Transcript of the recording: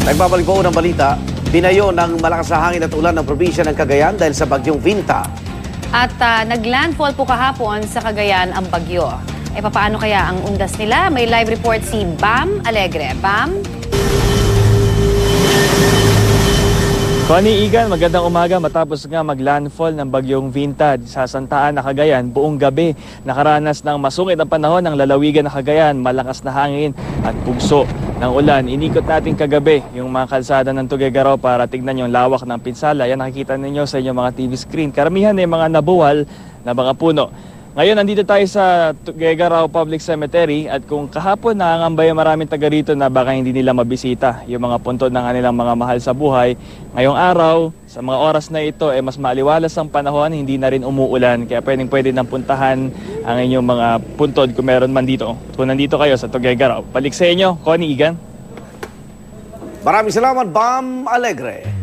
Nagbabalik po ng balita, binayo ng malakas na hangin at ulan ng probinsya ng Cagayan dahil sa bagyong Vinta. At naglandfall po kahapon sa Cagayan ang bagyo. Papaano kaya ang undas nila? May live report si Bam Alegre. Bam? Connie, Igan, magandang umaga. Matapos nga maglandfall ng bagyong Vinta sa Santa Ana, Cagayan, buong gabi nakaranas ng masungit ang panahon ng lalawigan ng Cagayan, malakas na hangin at pugso ng ulan. Inikot natin kagabi yung mga kalsada ng Tuguegarao para tignan yung lawak ng pinsala. Yan nakikita ninyo sa inyong mga TV screen. Karamihan ay mga nabuwal na mga puno. Ngayon, nandito tayo sa Tuguegarao Public Cemetery at kung kahapon nangangambay ang maraming taga rito na baka hindi nila mabisita yung mga puntod ng kanilang mga mahal sa buhay, ngayong araw, sa mga oras na ito, mas maaliwalas ang panahon, hindi na rin umuulan, kaya pwede nang puntahan ang inyong mga puntod kung meron man dito. Kung nandito kayo sa Tuguegarao. Balik sa inyo, Connie, Igan. Maraming salamat, Bam Alegre.